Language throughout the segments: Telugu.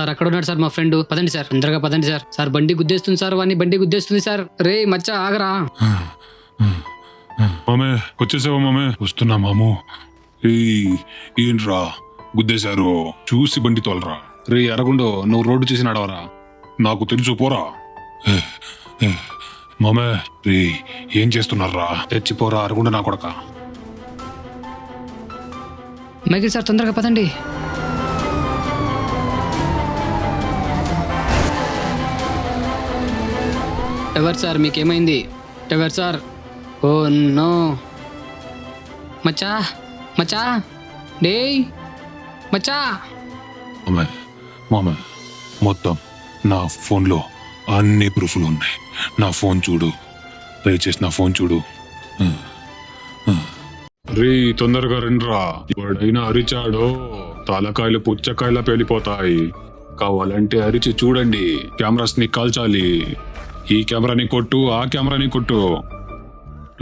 సార్ అక్కడ ఉన్నాడు సార్ మా ఫ్రెండ్. పదండి సార్, తొందరగా పదండి సార్. సార్ బండి గుద్దేస్తుంది సార్, వాడిని బండి గుద్దేస్తుంది సార్. రే మచ్చ ఆగరా. మామే వచ్చేసావా మామే? వస్తున్నా మాము. ఏంట్రా గుద్దేశారు? చూసి బండి తోలరా. రే అరగుండో, నువ్వు రోడ్డు చేసి నడవరా. నాకు తెలుసు, పోరా. మామే రే ఏం చేస్తున్నారా? తెచ్చిపోరా అరగుండ నా కొడక. మైకిల్ సార్ తొందరగా పదండి. ఎవరు సార్, మీకేమైంది? ఎవరు సార్? Oh no. మచ్చా మచ్చా డే మచ్చా. మామే మొత్తం నా ఫోన్లో అన్ని ప్రూఫ్లు ఉన్నాయి. నా ఫోన్ చూడు, దయచేసి నా ఫోన్ చూడు. రే తొందరగా రండిరా. ఎవడైనా అరిచాడో తలకాయలు పుచ్చకాయలా పేలిపోతాయి. కావాలంటే అరిచి చూడండి. కెమెరాస్ ని కాల్చాలి. ఈ కెమెరాని కొట్టు, ఆ కెమెరాని కొట్టు.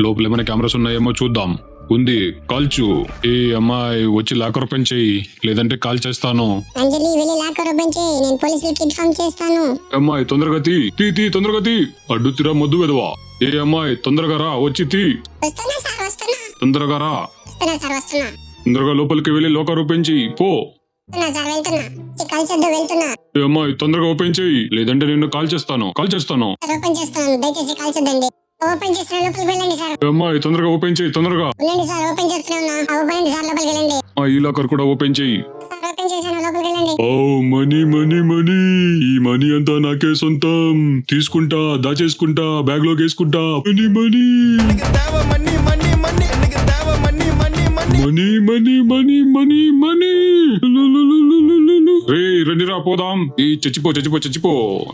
లోపల ఏమైనా కెమెరాస్ ఉన్నాయేమో చూద్దాం. ఉంది, కాల్చు. ఏ అమ్మాయి వచ్చి లాకర్ ఓపెన్ చెయ్యి, లేదంటే కాల్ చేస్తాను. అంజలి వెళ్ళి లాకర్ ఓపెన్ చేయి, నేను పోలీసులకు ఇన్ఫార్మ్ చేస్తాను. అమ్మాయి తొందరగా తీ తొందరగా తీ. అడ్డు తిరా మొద్దు వెదవా. ఏ అమ్మాయి తొందరగా రా, వచ్చి తీ. వస్తున్నా సార్, వస్తున్నా. తొందరగా రా. వస్తున్నా సార్, వస్తున్నా. తొందరగా లోపలికి వెళ్ళి లాకర్ ఓపెన్ చెయ్యి, పో. వెళ్తున్నా సార్, వెళ్తున్నా. కలిసొద్దు, వెళ్తున్నా. ఏ అమ్మాయి తొందరగా ఓపెన్ చెయ్యి, లేదంటే నిన్ను కాల్ చేస్తాను. సార్ ఓపెన్ చేస్తాను, దయచేసి కలిసొద్దండి. ఓపెన్ చేస్తున్నా, లోపలికి వెళ్ళండి సార్. ఏ అమ్మాయి తొందరగా ఓపెన్ చెయ్యి, తొందరగా. వెళ్ళండి సార్, ఓపెన్ చేస్తున్నా. ఓపెన్ సార్, లోపలికి వెళ్ళండి. ఈ లాకర్ కూడా ఓపెన్ చెయ్యి. సార్ ఓపెన్ చేశాను, లోపలికి వెళ్ళండి. Oh money money money. ఈ మనీ అంతా నాకే సొంతం. తీసుకుంటా, దాచేసుకుంటా, బ్యాగ్ లోకి వేసుకుంటా. Money money money money money money money. రే రండిరా పోదాం. ఈ చచ్చిపో.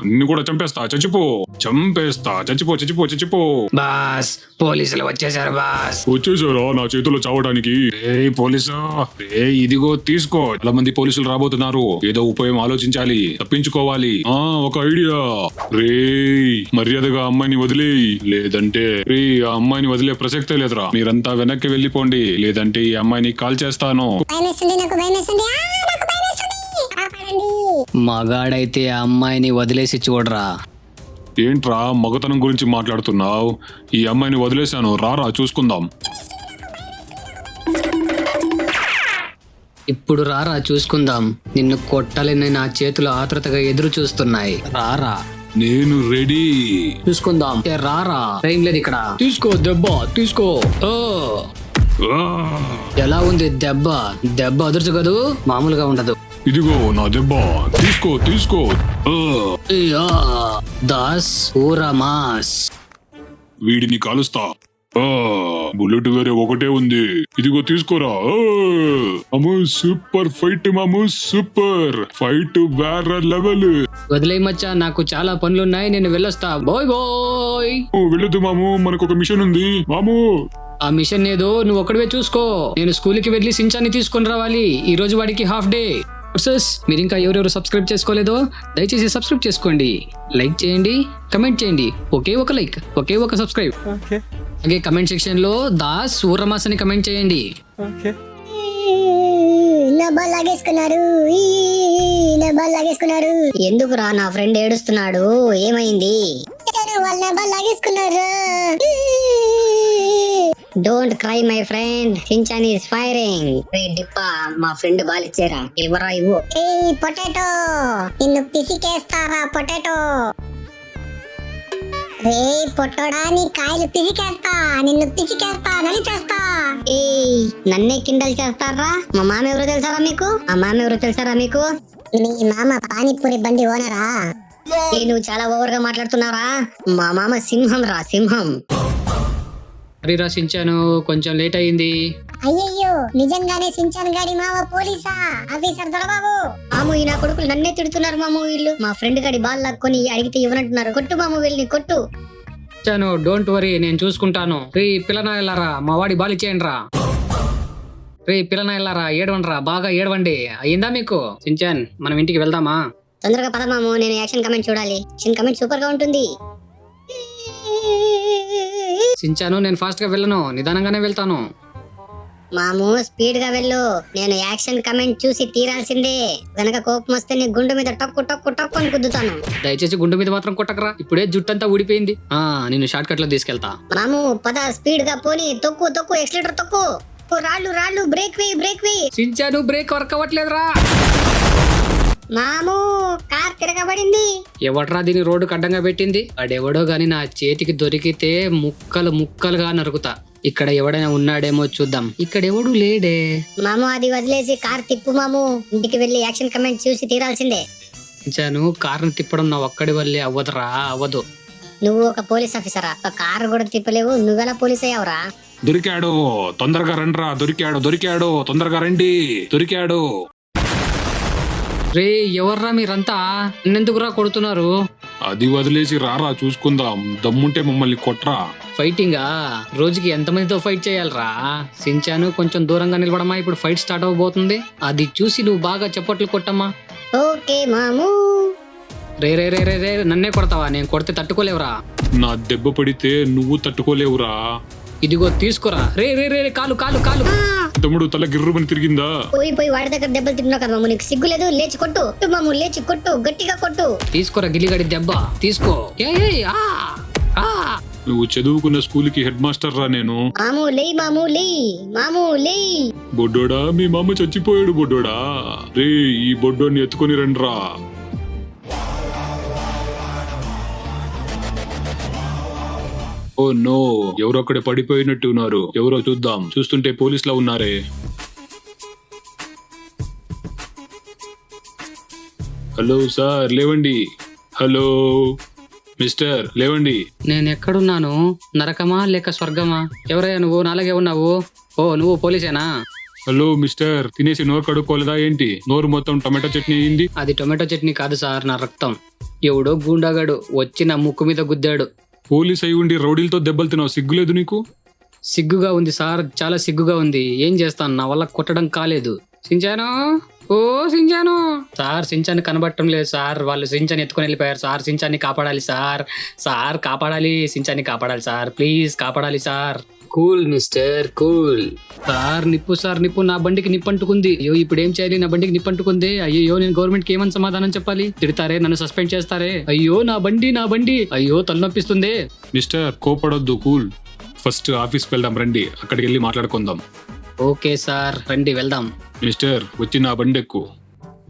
నిన్ను కూడా చంపేస్తా, చచ్చిపో. చచ్చిపో. బాస్ పోలీసులు వచ్చేసారు బాస్. వచ్చేసారా నా చేతిలో చావడానికి? పోలీసు ఇదిగో తీసుకో. చాలా మంది పోలీసులు రాబోతున్నారు. ఏదో ఉపాయం ఆలోచించాలి, తప్పించుకోవాలి. ఒక ఐడియా. రే మర్యాదగా అమ్మాయిని వదిలేయి, లేదంటే ఆ అమ్మాయిని వదిలే ప్రసక్తే లేదురా. మీరంతా వెనక్కి వెళ్ళిపోండి, లేదంటే ఈ అమ్మాయిని కాల్ చేస్తాను. మగాడైతే ఆ అమ్మాయిని వదిలేసి చూడరా. ఏంట్రా మగతనం గురించి మాట్లాడుతున్నావు? ఈ అమ్మాయిని వదిలేశాను, రారా చూసుకుందాం. ఇప్పుడు రారా చూసుకుందాం. నిన్ను కొట్టాలని నా చేతులు ఆత్రుతగా ఎదురు చూస్తున్నాయి. రారా. నేను రెడీ. చూసుకుందాం. రారా. టైం లేదు ఇక్కడ. తీసుకో దెబ్బ, తీసుకో. ఎలా ఉంది దెబ్బ? దెబ్బ అదుర్చు కదూ, మామూలుగా ఉండదు. ఇదిగో నా దెబ్బ, తీసుకో. దాస్ ఊరమాస్. వీడిని కాలుస్తా. బుల్లెట్ వేరే ఒకటే ఉంది. ఇదిగో తీసుకోరా. మాము సూపర్ ఫైట్, మాము సూపర్ ఫైట్, వేరే లెవెల్. వదిలేయ్ మచ్చా, నాకు చాలా పనులున్నాయి, నేను వెళ్ళొస్తా. బాయ్. వెళ్ళొద్దు మాము, మనకు ఒక మిషన్ ఉంది మాము. ఆ మిషన్ ఏదో నువ్వు ఒక్కడివే చూసుకో. నేను స్కూల్కి వెళ్ళి సించాన్ని తీసుకొని రావాలి. ఈ రోజు వాడికి హాఫ్ డే. మీరు ఇంకా ఎవరెవరు సబ్స్క్రైబ్ చేసుకోలేదో దయచేసి సబ్స్క్రైబ్ చేసుకోండి, లైక్ చేయండి, కమెంట్ చేయండి. ఒకే ఒక లైక్, ఒకే ఒక సబ్స్క్రైబ్. అలాగే కమెంట్ సెక్షన్ లో దాస్ ఊరమాస్ అని కమెంట్ చేయండి. ఎందుకురా నా ఫ్రెండ్ ఏడుస్తున్నాడు? ఏమైంది? Don't cry my friend, Shinchan is firing. డిప్పా, మా ఫ్రెండ్ బాల్ ఇచ్చారా? ఇవ్వరా, ఇవ్వు. పొటాటో, నిన్ను పిసికేస్తారా పొటాటో? రే పొట్టోడా, నీ కాయలు పిసికేస్తా, నిన్ను పిసికేస్తా, నలిచేస్తా. నన్నే కిండల్ చేస్తారా? మా మామ ఎవరో తెలుసారా మీకు? మీ మామ పానీపూరి బండి ఓనరా? నువ్వు చాలా ఓవర్ గా మాట్లాడుతున్నారా? మా మామ సింహం రా, సింహం. హరిరా సించాను, కొంచెం లేట్ అయింది. అయ్యయ్యో, నిజంగానే సించాన్ గాడి మామ పోలీసా? ఆఫీసర్ దొరబాబు. మాము, ఈ నా కొడుకులు నన్నే తిడుతున్నారు మాము. వీళ్ళు మా ఫ్రెండ్ గాడి బాల్ లాక్కొని అడిగితే ఇవ్వనంటున్నారు. కొట్టు మాము, వెళ్ళి కొట్టు. సించాను, డోంట్ వరీ, నేను చూసుకుంటాను. రే పిల్లనా వెళ్ళారా, మా వాడి బాల్ ఇచ్చేయండి రా. రే పిల్లనా వెళ్ళారా, ఏడవండి రా, బాగా ఏడవండి. అయ్యిందా మీకు? సించాన్, మనం ఇంటికి వెళ్దామా? తొందరగా పద మాము, నేను యాక్షన్ కమెంట్ చూడాలి. యాక్షన్ కమెంట్ సూపర్ గా ఉంటుంది. సించాను, నేను ఫాస్ట్ గా వెళ్ళను, నిదానంగానే వెళ్తాను. మాము స్పీడ్ గా వెళ్ళు. నేను యాక్షన్ కమెంట్ చూసి తీరాల్సిందే. గనక కోపం వస్తే నీ గుండు మీద టక్కు టక్కు టక్కు అని కుద్దుతాను. దయచేసి గుండు మీద మాత్రం కొట్టకరా, ఇప్పుడే జుట్టంతా ఊడిపోయింది. నిన్ను షార్ట్ కట్ లో తీసుకెళ్తా. మాము పద, స్పీడ్ గా పోని. తొక్కు తొక్కు, ఎక్సిలేటర్ తొక్కు. రాళ్ళు రాళ్ళు, బ్రేక్ వేయి, బ్రేక్ వేయి. సించాను, బ్రేక్ వర్క్ అవ్వట్లేదురా. మాము కార్ తిరగబడింది. ఎవడ్రా దీని రోడ్డు అడ్డంగా పెట్టింది? వాడెవడో గాని నా చేతికి దొరికితే ముక్కలు ముక్కలుగా నరుకుతా. ఇక్కడ ఎవడైనా ఉన్నాడేమో చూద్దాం. ఇక్కడ ఎవడు లేడే. మాము అది వదిలేసి కార్ తిప్పు మాము. ఇంటికి వెళ్లి యాక్షన్ కమెంట్ చూసి తీరాల్సిందే. సించాను, కారును తిప్పడం నా ఒక్కడి వల్లే అవ్వదురా, అవ్వదు. నువ్వు ఒక పోలీస్ ఆఫీసరా? ఒక కారు కూడా తిప్పలేవు, నువ్వెలా పోలీస్ అయ్యావురా? దొరికాడు, తొందరగా రండ్రా. దొరికాడు, తొందరగా రండి. దొరికాడు. రే ఎవర్రా మీరంతా? నన్నెందుకురా కొడుతున్నారు? అది వదిలేసి రారా, చూసుకుందాం. దమ్ముంటే మమ్మల్ని కొట్రా. ఫైటింగా? రోజుకి ఎంతమందితో ఫైట్ చేయాలరా? సించాను, కొంచెం దూరంగా నిలబడమా, ఇప్పుడు ఫైట్ స్టార్ట్ అవబోతుంది. అది చూసి నువ్వు బాగా చప్పట్లు కొట్టమ్మా. ఓకే మాము. రే రే రే రే రే నన్నే కొడతావా? నేను కొడితే తట్టుకోలేవురా. నా దెబ్బ పడితే నువ్వు తట్టుకోలేవురా. ఇదిగో తీసుకోరా. రే రే రే రే, కాలు కాలు కాలు. తమ్ముడు తల గిర్రుమని తిరిగిందా? పోయి వాడి దగ్గర దెబ్బలు తిన్నావు కదా మాము. నీకు సిగ్గు లేదు? లేచి కొట్టు మాము, లేచి కొట్టు, గట్టిగా కొట్టు. తీసుకోరా గిలిగడి దెబ్బ తీసుకో. నువ్వు చదువుకున్న స్కూల్కి హెడ్ మాస్టర్ రా నేను. మాము లేయ్, మాము లేయ్, మాము లేయ్. బొడ్డోడా, మీ మామ చచ్చిపోయాడు బొడ్డోడా. రే ఈ బొడ్డోని ఎత్తుకొని రండ్రా. ఓ నో, ఎవరో అక్కడే పడిపోయినట్టు ఉన్నారు. ఎవరో చూద్దాం. చూస్తుంటే పోలీసులా ఉన్నారే. హలో సార్, లేవండి. హలో మిస్టర్, లేవండి. నేను ఎక్కడున్నాను? నరకమా లేక స్వర్గమా? ఎవరయ్యా నువ్వు? నాలాగే ఉన్నావు. ఓ నువ్వు పోలీసేనా? హలో మిస్టర్, తినేసి నోరు కడుక్కోలేదా ఏంటి? నోరు మొత్తం టమాటో చట్నీ అయింది. అది టొమాటో చట్నీ కాదు సార్, నా రక్తం. ఎవడో గూండాగాడు వచ్చి నా ముక్కు మీద గుద్దాడు. పోలీస్ అయి ఉండి రౌడీలతో దెబ్బలు తిన్నావు, సిగ్గులేదు నీకు? సిగ్గుగా ఉంది సార్, చాలా సిగ్గుగా ఉంది. ఏం చేస్తాను, నా వల్ల కొట్టడం కాలేదు. సించాను, ఓ సించాను. సార్ సించాన్ని కనబడటం లేదు సార్. వాళ్ళు సించాన్ని ఎత్తుకొని వెళ్ళిపోయారు సార్. సించాన్ని కాపాడాలి సార్. సార్ కాపాడాలి, సించాన్ని కాపాడాలి సార్. ప్లీజ్ కాపాడాలి sir. Cool mister cool. Sir నిప్పు, సార్ నిప్పు. నా బండికి నిప్పు అంటుకుంది. అయ్యో ఇప్పుడు ఏం చేయాలి? నా బండికి నిప్పు అంటుకుంది. అయ్యో నేను గవర్నమెంట్ కి ఏమని సమాధానం చెప్పాలి? తిడతారే, నన్ను సస్పెండ్ చేస్తారే. అయ్యో నా బండి. అయ్యో తలనొప్పిస్తుంది. మిస్టర్ కోపడొద్దు, కూల్. ఫస్ట్ ఆఫీస్కి వెళ్దాం రండి, అక్కడికి వెళ్ళి మాట్లాడుకుందాం. ఓకే సార్, రండి వెళ్దాం. మిస్టర్ వచ్చి నా బండి ఎక్కు.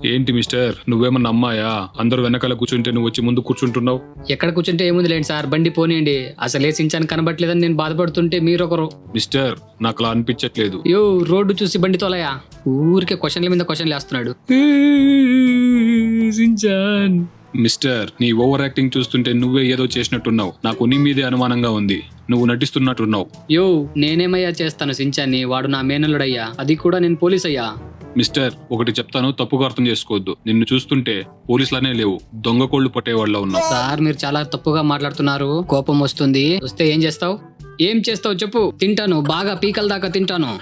ఏంటి మిస్టర్, నువ్వేమన్నా అమ్మాయా? అందరూ వెనకాల కూర్చుంటే నువ్వు వచ్చి ముందు కూర్చుంటున్నావు. ఎక్కడ కూర్చుంటే ఏముంది లేండి సార్, బండి పోనీయండి. అసలే సించాన్ని కనబట్లేదని నేను బాధపడుతుంటే మీరొకరు. మిస్టర్ నాకు అలా అనిపించట్లేదు. యో రోడ్డు చూసి బండి తోలయా. ఊరికే క్వశ్చన్ల మీద క్వశ్చన్లు వేస్తున్నాడు. సించాన్. మిస్టర్, నీ ఓవర్ యాక్టింగ్ చూస్తుంటే నువ్వే ఏదో చేసినట్టున్నావు. నాకు నీ మీదే అనుమానంగా ఉంది. నువ్వు నటిస్తున్నట్టున్నావు. యో నేనేమయ్యా చేస్తాను సించాన్ని? వాడు నా మేనల్లుడయ్యా, అది కూడా నేను పోలీస్ అయ్యా. మిస్టర్ ఒకటి చెప్తాను, తప్పుగా అర్థం చేసుకోవద్దు. నిన్ను చూస్తుంటే పోలీసులనే లేవు, దొంగ కోళ్లు పట్టేవాళ్ళ ఉన్నావు. సార్ మీరు చాలా తప్పుగా మాట్లాడుతున్నారు. కోపం వస్తుంది. వస్తే ఏం చేస్తావు? ఏం చేస్తావు చెప్పు. తింటాను, బాగా పీకల దాకా తింటాను.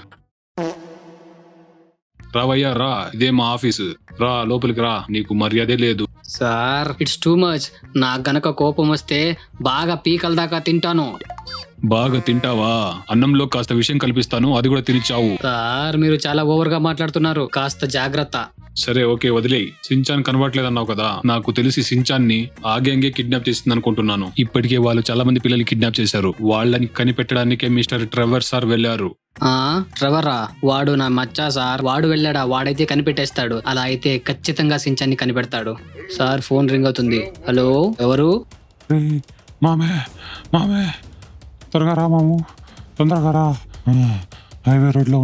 రావయ్యా రా, ఇదే మా ఆఫీసు. రా లోపలికి రా, నీకు మర్యాదే లేదు. Sir it's too much. నాకు గనక కోపం వస్తే బాగా పీకల దాకా తింటాను. బాగా తింటావా? అన్నంలో కాస్త విషయం కల్పిస్తాను, అది కూడా తినిచావు. సార్ మీరు చాలా ఓవర్ గా మాట్లాడుతున్నారు, కాస్త జాగ్రత్త. సరే ఓకే వదిలేయ్. సించాన్ కనబడట్లేదన్నావు కదా, నాకు తెలిసి సించాన్ని ఆగంగే కిడ్నాప్ చేసింది అనుకుంటున్నాను. ఇప్పటికే వాళ్ళు చాలా మంది పిల్లల్ని కిడ్నాప్ చేశారు. వాళ్ళని కనిపెట్టడానికే మిస్టర్ ట్రెవర్ సార్ వెళ్లారు. ట్రెవరా? వాడు నా మచ్చా సార్. వాడు వెళ్ళాడా? వాడైతే కనిపెట్టేస్తాడు. అలా అయితే ఖచ్చితంగా సించాన్ని కనిపెడతాడు. సార్ ఫోన్ రింగ్ అవుతుంది. హలో ఎవరు? మామే మామే, త్వరగా రా మాము, తొందరగా రా. హైవే రోడ్లో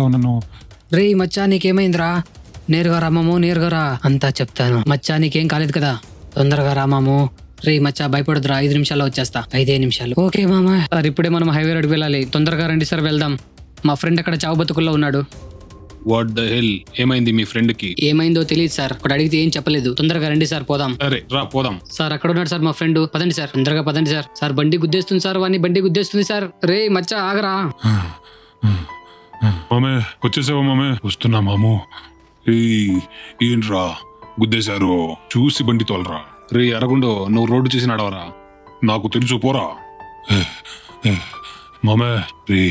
ఉన్నాను. రే మచ్చా నీకేమైందిరా? నేరుగా రామాము, నేరుగా రా. అంతా చెప్తాను. మచ్చా నీకేం కాలేదు కదా? తొందరగా రామాము. రే మచ్చా భయపడదురా, 5 నిమిషాల్లో వచ్చేస్తా. 5 నిమిషాలు. ఓకే మామా. సార్ ఇప్పుడే మనం హైవే రోడ్కి వెళ్ళాలి. తొందరగా రండి సార్, వెళ్దాం. మా ఫ్రెండ్ అక్కడ చావు బతుకుల్లో ఉన్నాడు. వాట్ ద హెల్, ఏమైంది మీ ఫ్రెండ్ కి? ఏమైందో తెలియదు సార్, ఒకటి అడిగితే ఏం చెప్పలేదు. తొందరగా రండి సార్, పోదాం. సరే రా పోదాం. సార్ అక్కడ ఉన్నాడు సార్ మా ఫ్రెండ్. పదండి సార్, తొందరగా పదండి సార్. సార్ బండి గుద్దేస్తుంది సార్, వాడిని బండి గుద్దేస్తుంది సార్. రే మచ్చా ఆగరా. మామే వచ్చేసావా? మామే వస్తున్నా మాము. ఏంట్రా గుద్దేశారు? చూసి బండి తోలరా. రే అరగుండో, నువ్వు రోడ్డు చేసి నడవరా. నాకు తెలుసు, పోరా. మామే రే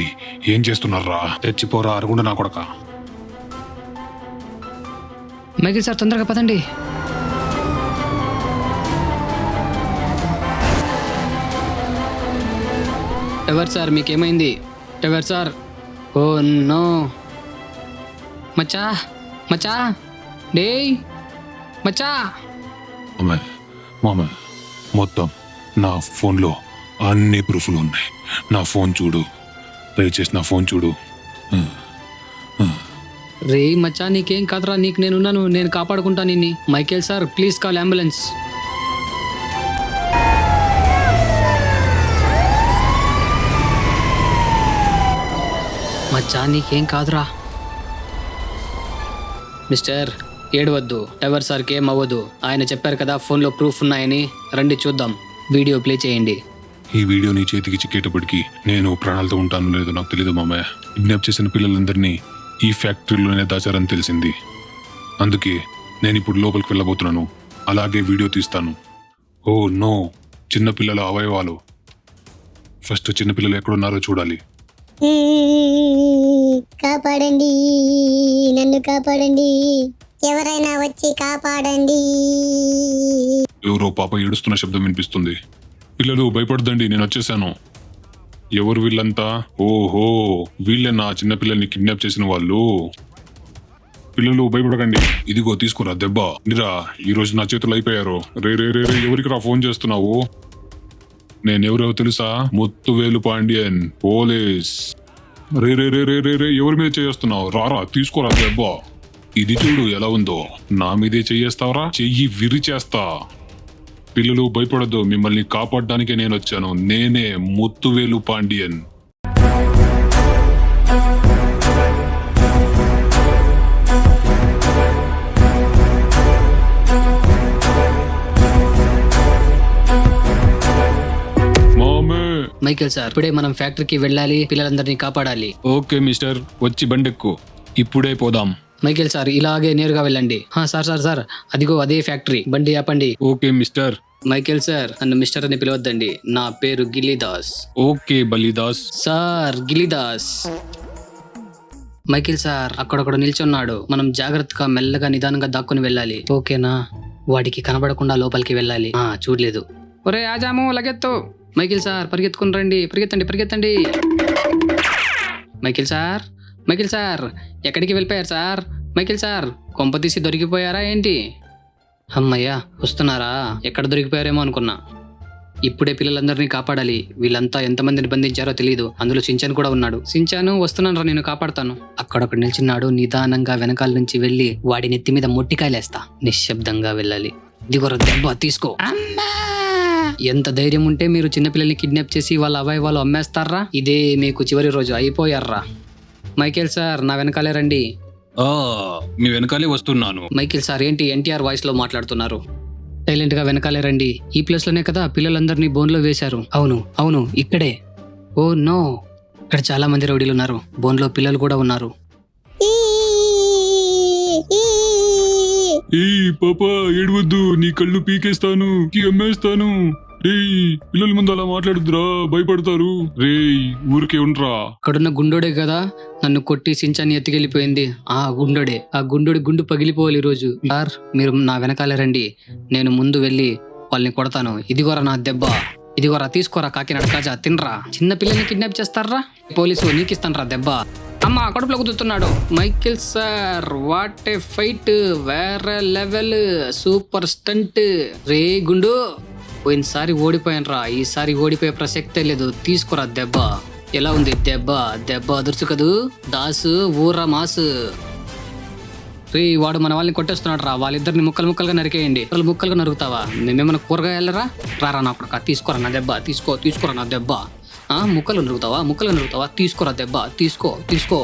ఏం చేస్తున్నారా? తెచ్చిపోరా అరుగుండా నా కొడక. మైకిల్ సార్ తొందరగా పదండి. ఎవరు సార్ మీకేమైంది? ఎవరు సార్? Oh no. మచ్చా మచ్చా డే మచ్చా. మామే మొత్తం నా ఫోన్లో అన్ని ప్రూఫ్లు ఉన్నాయి. నా ఫోన్ చూడు, దయచేసి నా ఫోన్ చూడు. రే మచ్చా నీకేం కాదురా, నీకు నేనున్నాను, నేను కాపాడుకుంటా నిన్ని. Michael sir please call ambulance. మచ్చా నీకేం కాదురా. మిస్టర్ ఏడవద్దు, టవర్ సార్కి ఏం అవ్వదు. ఆయన చెప్పారు కదా ఫోన్లో ప్రూఫ్ ఉన్నాయని. రండి చూద్దాం, వీడియో ప్లే చేయండి. ఈ వీడియో నీ చేతికి చిక్కేటప్పటికి నేను ప్రాణాలతో ఉంటాను లేదో నాకు తెలియదు మామయ్య. కిడ్నాప్ చేసిన పిల్లలందరినీ ఈ ఫ్యాక్టరీలోనే దాచారని తెలిసింది. అందుకే నేను ఇప్పుడు లోపలికి వెళ్ళబోతున్నాను. అలాగే వీడియో తీస్తాను. ఓ నో, చిన్నపిల్లల అవయవాలు. ఫస్ట్ చిన్నపిల్లలు ఎక్కడున్నారో చూడాలి. కాపాడండి, నన్ను కాపాడండి, ఎవరైనా వచ్చి కాపాడండి. ఎవరో పాప ఏడుస్తున్న శబ్దం వినిపిస్తుంది. పిల్లలు భయపడదండి, నేను వచ్చేసాను. ఎవరు వీళ్ళంతా? ఓహో, వీళ్ళే నా చిన్నపిల్లల్ని కిడ్నాప్ చేసిన వాళ్ళు. పిల్లలు భయపడకండి, ఇదిగో తీసుకురా దెబ్బ. నిరా ఈ రోజు నా చేతులు అయిపోయారు. రే రే రే రే ఎవరికి రా ఫోన్ చేస్తున్నావు? నేనెవరో తెలుసా? ముత్తువేలు పాండ్యన్, పోలీస్. రే రే రే రే రే రే ఎవరి మీద చేస్తున్నావు? రారా తీసుకోరా దెబ్బ. ఇది చూడు ఎలా ఉందో. నా మీదే చెయ్యేస్తావరా? చెయ్యి విరిచేస్తా. పిల్లలు భయపడద్దు, మిమ్మల్ని కాపాడడానికే నేను వచ్చాను. నేనే ముత్తువేలు పాండ్యన్. మైకేల్ సార్ ఇప్పుడే మనం ఫ్యాక్టరీకి వెళ్ళాలి, పిల్లలందరినీ కాపాడాలి. ఓకే మిస్టర్, వచ్చి బండెక్కు, ఇప్పుడే పోదాం. మైకేల్ సార్ ఇలాగే నేరుగా వెళ్ళండి. సార్ సార్ సార్ అదిగో అదే ఫ్యాక్టరీ, బండి ఆపండి. Okay mister. మైకేల్ సార్ నన్ను మిస్టర్ అని పిలవద్దండి, నా పేరు గిల్లీదాస్. ఓకే బలిదాస్. సార్ గిల్లీదాస్. మైకేల్ సార్ అక్కడొక్కడ నిల్చున్నాడు, మనం జాగ్రత్తగా మెల్లగా నిదానంగా దాక్కుని వెళ్ళాలి, ఓకేనా? వాడికి కనబడకుండా లోపలికి వెళ్ళాలి. చూడలేదు. ఒరే ఆజాము లగెత్తు. మైకేల్ సార్ పరిగెత్తుకుని రండి, పరిగెత్తండి పరిగెత్తండి. మైకేల్ సార్, మైకేల్ సార్ ఎక్కడికి వెళ్ళిపోయారు సార్? మైకేల్ సార్ కొంప తీసి దొరికిపోయారా ఏంటి? అమ్మయ్యా వస్తున్నారా? ఎక్కడ దొరికిపోయారేమో అనుకున్నా. ఇప్పుడే పిల్లలందరినీ కాపాడాలి. వీళ్ళంతా ఎంతమందిని బంధించారో తెలియదు, అందులో సించాన్ కూడా ఉన్నాడు. సించాను వస్తున్నాను రా, నేను కాపాడుతాను. అక్కడొకడు నిల్చున్నాడు, నిదానంగా వెనకాల నుంచి వెళ్ళి వాడి నెత్తి మీద మొట్టికాయలేస్తా. నిశ్శబ్దంగా వెళ్ళాలి. దిగొర దెబ్బ తీసుకో. ఎంత ధైర్యం ఉంటే మీరు చిన్నపిల్లల్ని కిడ్నాప్ చేసి వాళ్ళ అవయవాలు అమ్మేస్తారా? ఇదే మీకు చివరి రోజు, అయిపోయారా? మైకేల్ సార్ నా వెనకాలే రండి. మీ వెనకాలే వస్తున్నాను. మైకేల్ సార్ ఏంటి ఎన్టీఆర్ వాయిస్ లో మాట్లాడుతున్నారు? సైలెంట్ గా వెనకాలే రండి. ఈ ప్లేస్ లోనే కదా పిల్లలందరినీ బోన్లో వేశారు. అవును అవును ఇక్కడే. ఓ నో, ఇక్కడ చాలా మంది రౌడీలు ఉన్నారు, బోన్లో పిల్లలు కూడా ఉన్నారు. పాపా ఏడవద్దు, నీ కళ్ళు పీకేస్తాను, అమ్మేస్తాను. పిల్లల ముందు అలా మాట్లాడుద్దురా, భయపడతారు. రేయ్ ఊరికే ఉండరా. అక్కడున్న గుండోడే కదా నన్ను కొట్టి సించాన్ని ఎత్తుకెళ్ళిపోయింది. ఆ గుండోడే, ఆ గుండోడి గుండు పగిలిపోవాలి ఈ రోజు. సార్ మీరు నా వెనకాలే రండి, నేను ముందు వెళ్ళి వాళ్ళని కొడతాను. ఇదిగోరా నా దెబ్బ, ఇదిగోరా తీసుకోరా కాకినాడ కాజా, తినరా. చిన్న పిల్లల్ని కిడ్నాప్ చేస్తారా? పోలీసు నీకిస్తాను రా దెబ్బ. అమ్మ కడుపులో కుదురుతున్నాడు. Michael sir what a fight, వేరే లెవెల్, సూపర్ స్టంట్. రే గుండు పోయినసారి ఓడిపోయాను రా, ఈసారి ఓడిపోయే ప్రసక్తే లేదు. తీసుకురా దెబ్బ. ఎలా ఉంది దెబ్బ? దెబ్బ అదుర్చు కదూ దాసు, ఊర్రా మాసు. రే వాడు మన వాళ్ళని కొట్టేస్తున్నాడు రా, వాళ్ళిద్దరిని ముక్కలు ముక్కలుగా నరికేయండి. వాళ్ళు ముక్కలుగా నరుకుతావా? మేమేమన్నా కూరగాయలరా? రారా నా కొడుకా, తీసుకోరా నా దెబ్బ, తీసుకురా నా దెబ్బ. ముక్కలు నరుకుతావా? తీసుకోరా దెబ్బ, తీసుకో.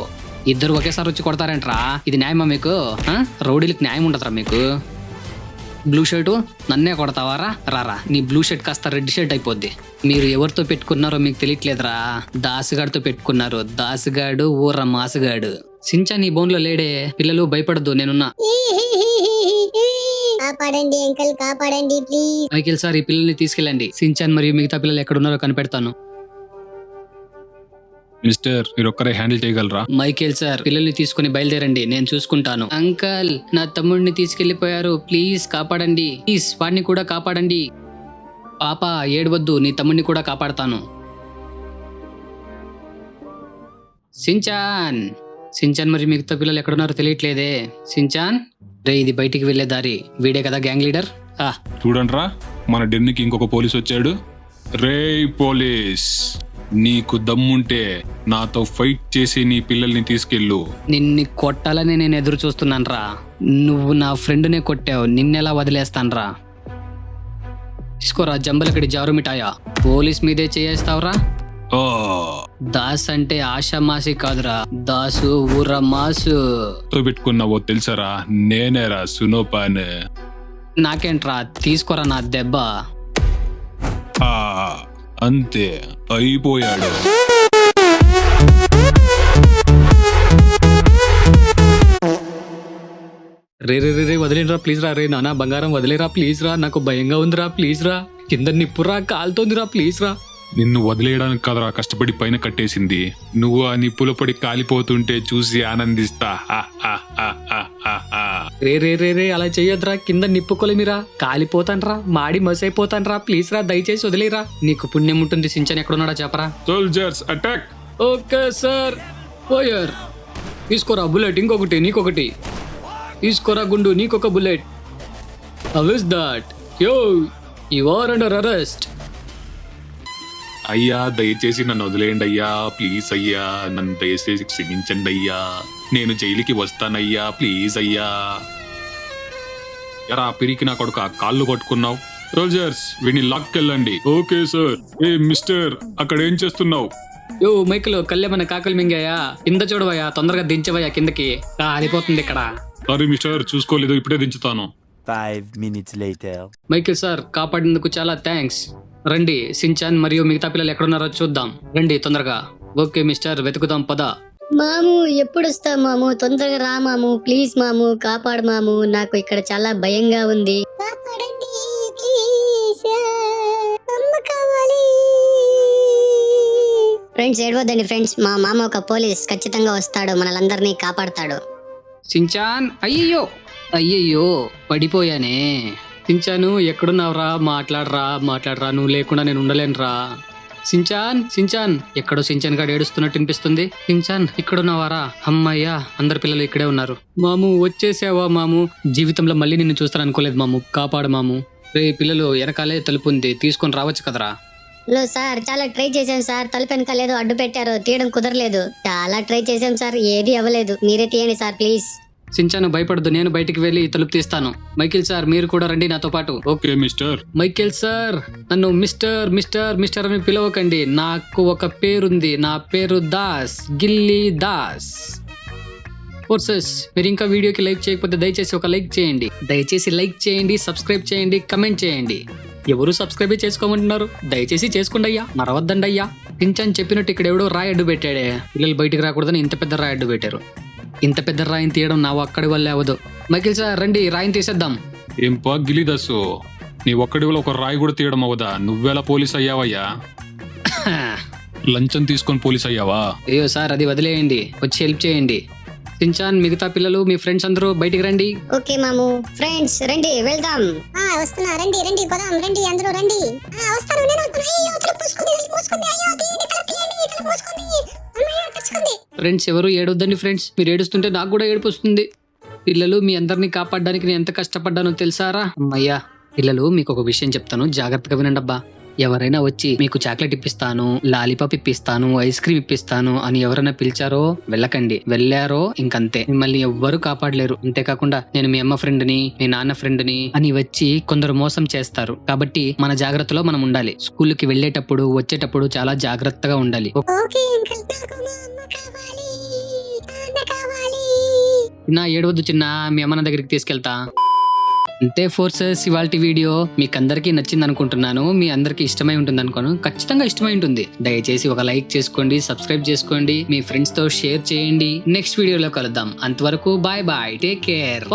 ఇద్దరు ఒకేసారి వచ్చి కొడతారేంట్రా? ఇది న్యాయమా మీకు? రౌడీలకు న్యాయం ఉండదురా మీకు? బ్లూ షర్టు నన్నే కొడతావారా? రారా, నీ బ్లూ షర్ట్ కాస్త రెడ్ షర్ట్ అయిపోద్ది. మీరు ఎవరితో పెట్టుకున్నారో మీకు తెలియట్లేదురా, దాసుగాడితో పెట్టుకున్నారు. దాసుగాడు ఊర్ర మాసుగాడు. సించాన్ ఈ బోన్లో లేడే. పిల్లలు భయపడద్దు, నేనున్నా. కాపాడండి అంకల్, కాపాడండి ప్లీజ్. మైకేల్ సార్ ఈ పిల్లల్ని తీసుకెళ్ళండి. సించాన్ మరియు మిగతా పిల్లలు ఎక్కడున్నారో కనిపెడతాను. మిస్టర్ మీరు ఒక్కరే హ్యాండిల్ చేయగలరా? మైకేల్ సార్, పిల్లల్ని తీసుకుని బయలుదేరండి, నేను చూసుకుంటాను. అంకల్, నా తమ్ముడిని తీసుకెళ్లిపోయారు, ప్లీజ్ కాపాడండి, ప్లీజ్ వాడిని కూడా కాపాడండి. పాప ఏడవద్దు, నీ తమ్ముడిని కూడా కాపాడతాను. సించాన్ సించాన్ మరి మిగతా పిల్లలు ఎక్కడున్నారో తెలియట్లేదే. సించాన్ రే, ఇది బయటికి వెళ్లే దారి, వీడే కదా గ్యాంగ్ లీడర్. చూడండిరా, మన డెన్నికి ఇంకొక పోలీస్ వచ్చాడు. రే పోలీస్, నీకు దమ్ముంటే నాతో ఫైట్ చేసి నీ పిల్లల్ని తీసుకెళ్ళు. నిన్ను కొట్టాలని నేను ఎదురు చూస్తున్నాను రా. నువ్వు నా ఫ్రెండ్నే కొట్టావు, నిన్నెలా వదిలేస్తాన్రా? తీసుకోరా జంబలకడి జారు మిఠాయా, పోలీస్ మీదే చేస్తావురా? ఓ దాస్ అంటే ఆషామాసి కాదురా, దాసు ఊర మాసు. పెట్టుకున్నావో తెలుసరా, నేనేరా సునోపాన్. నాకేంట్రా, తీసుకోరా నా దెబ్బ. ఆ, అంతే అయిపోయాడు. రే రే రే రే వదిలేనరా ప్లీజ్ రా. రే నానా బంగారం వదిలేరా ప్లీజ్ రా, నాకు భయంగా ఉందిరా ప్లీజ్ రా. కింద నిప్పురా కాలుతోందిరా ప్లీజ్ రా. నిన్ను వదిలేయడానికి కదరా కష్టపడి పైన కట్టేసింది. నువ్వు ఆ నిప్పులో పడి కాలిపోతుంటే చూసి ఆనందిస్తా. రే రే రే రే అలా చెయ్యొద్దురా, కింద నిప్పుకొలిమిరా, కాలిపోతాన్రా, మాడి మసైపోతాన్రా ప్లీజ్ రా, దయచేసి వదిలేరా. నీకు పుణ్యం ఉంటుంది. సించన్ ఎక్కడున్నాడా చెప్పరా. Soldiers attack. Okay sir. Fire. తీసుకోరా బుల్లెట్, ఇంకొకటి నీకొకటి. తీసుకోరా గుండు, నీకొక బుల్లెట్. How is that? యో, యు ఆర్ అండర్ అరెస్ట్. అయ్యా దయచేసి నన్ను వదిలేయండి అయ్యా, ప్లీజ్ అయ్యా, నన్ను దయచేసి క్షమించండి అయ్యా, నేను జైలుకి వస్తానయ్యా, ప్లీజ్ అయ్యా. ఎరా పిరికి నా కొడుకు, కాళ్ళు పట్టుకున్నావు. సోల్జర్స్ వీడిని లాక్కెళ్ళండి. Okay sir. ఏ మిస్టర్, అక్కడ ఏం చేస్తున్నావు? యో మైకులు కళ్ళేమన్నా కాకలు మింగాయా? కింద చూడవయ్యా, తొందరగా దించవయ్యా కిందకి, కాలిపోతుంది ఇక్కడ. సారీ మిస్టర్, చూసుకోలేదు, ఇప్పుడే దించుతాను. 5 minutes later. మైకిల్ సార్, కాపాడినందుకు చాలా థ్యాంక్స్. రండి, సించాన్ మరియు మిగతా పిల్లలు ఎక్కడున్నారో చూద్దాం. రండి తొందరగా. ఓకే మిస్టర్, వెతుకుదాం పద. మాము ఎప్పుడు వస్తావు మాము? తొందరగా రా మాము, ప్లీజ్ మాము, కాపాడు మాము, నాకు ఇక్కడ చాలా భయంగా ఉంది. ఫ్రెండ్స్ ఏడవద్దండి ఫ్రెండ్స్, మా మామ ఒక పోలీస్, ఖచ్చితంగా వస్తాడు, మనలందరినీ కాపాడతాడు. సించాన్, అయ్యయ్యో అయ్యయ్యో పడిపోయానే. సించాను ఎక్కడున్నావురా? మాట్లాడరా, నువ్వు లేకుండా నేను ఉండలేనురా. సించాన్ ఎక్కడో సించాన్ గాడు ఏడుస్తున్నట్టు అనిపిస్తుంది. సించాన్ ఇక్కడున్నావారా? అమ్మయ్యా, అందరి పిల్లలు ఇక్కడే ఉన్నారు. మాము వచ్చేసావా మాము? జీవితంలో మళ్ళీ నిన్ను చూస్తాను అనుకోలేదు మాము, కాపాడు మాము. రే పిల్లలు, వెనకాలే తలుపు ఉంది, తీసుకొని రావచ్చు కదరా. హలో సార్, చాలా ట్రై చేశాం సార్, తలుపు వెనకాలేదు అడ్డు పెట్టారు, తీయడం కుదరలేదు. చాలా ట్రై చేశాం సార్, ఏది అవ్వలేదు, మీరే తీయండి సార్ ప్లీజ్. సించాను భయపడదు, నేను బయటికి వెళ్ళి తలుపు తీస్తాను. మైకిల్ సార్, మీరు కూడా రండి నాతో పాటు. Okay mister. మైకిల్ సార్, నన్ను మిస్టర్ మిస్టర్ మిస్టర్ అని పిలవకండి, నాకు ఒక పేరుంది, నా పేరు దాస్, గిల్లీ దాస్. ఫోర్సెస్, మీరు ఇంకా వీడియోకి లైక్ చేయకపోతే దయచేసి ఒక లైక్ చేయండి, దయచేసి లైక్ చేయండి, సబ్స్క్రైబ్ చేయండి, కమెంట్ చేయండి. ఎవరు సబ్స్క్రైబ్ చేసుకోమంటున్నారు? దయచేసి చేసుకోండి అయ్యా, మరవద్దండి అయ్యా. సించాన్ చెప్పినట్టు ఇక్కడ ఎవడో రాయి అడ్డు పెట్టాడే, పిల్లలు బయటికి రాకూడదని ఇంత పెద్ద రాయి అడ్డు పెట్టారు. ఇంత పెద్ద రాయిని తీయడం నా ఒక్కడి వల్లే అవ్వదు. మైకిల్ సార్ రండి, రాయిని తీసేద్దాం. ఏం పా గిలిదస్సు, నీ ఒక్కడి వల్ల ఒక రాయి కూడా తీయడం అవ్వదా? నువ్వెలా పోలీస్ అయ్యావయ్యా? లంచం తీసుకొని పోలీస్ అయ్యావా? అయ్యో సార్, అది వదిలేయండి, వచ్చి హెల్ప్ చేయండి. సించాన్, మిగతా పిల్లలు, మీ ఫ్రెండ్స్ అందరూ బయటికి రండి. ఓకే మాము. ఫ్రెండ్స్ రండి, వెళ్దాం. వస్తున్నా, రండి రండి, పోదాం, రండి అందరూ రండి. వస్తాను నేను. ఫ్రెండ్స్ ఎవరు ఏడొద్దండి ఫ్రెండ్స్, మీరు ఏడుస్తుంటే నాకు కూడా ఏడుపు వస్తుంది. పిల్లలు, మీ అందరినీ కాపాడడానికి నేను ఎంత కష్టపడ్డానో తెలుసారా? అమ్మయ్యా. పిల్లలు, మీకు ఒక విషయం చెప్తాను, జాగ్రత్తగా వినండి అబ్బా. ఎవరైనా వచ్చి మీకు చాక్లెట్ ఇప్పిస్తాను, లాలీపాప్ ఇప్పిస్తాను, ఐస్ క్రీమ్ ఇప్పిస్తాను అని ఎవరైనా పిలిచారో వెళ్ళకండి. వెళ్ళారో ఇంకంతే, మిమ్మల్ని ఎవ్వరూ కాపాడలేరు. అంతేకాకుండా నేను మీ అమ్మ ఫ్రెండ్ని, మీ నాన్న ఫ్రెండ్ని అని వచ్చి కొందరు మోసం చేస్తారు. కాబట్టి మన జాగ్రత్తలో మనం ఉండాలి. స్కూల్కి వెళ్ళేటప్పుడు వచ్చేటప్పుడు చాలా జాగ్రత్తగా ఉండాలి. చిన్న ఏడవద్దు చిన్న, మీ అమ్మ దగ్గరికి తీసుకెళ్తా. అంతే ఫోర్సెస్, ఇవాల్టి వీడియో మీకు అందరికీ నచ్చింది అనుకుంటున్నాను. మీ అందరికీ ఇష్టమై ఉంటుంది అనుకోను, ఖచ్చితంగా ఇష్టమై ఉంటుంది. దయచేసి ఒక లైక్ చేసుకోండి, సబ్స్క్రైబ్ చేసుకోండి, మీ ఫ్రెండ్స్ తో షేర్ చేయండి. నెక్స్ట్ వీడియోలో కలుద్దాం. అంతవరకు బాయ్ బాయ్, టేక్ కేర్.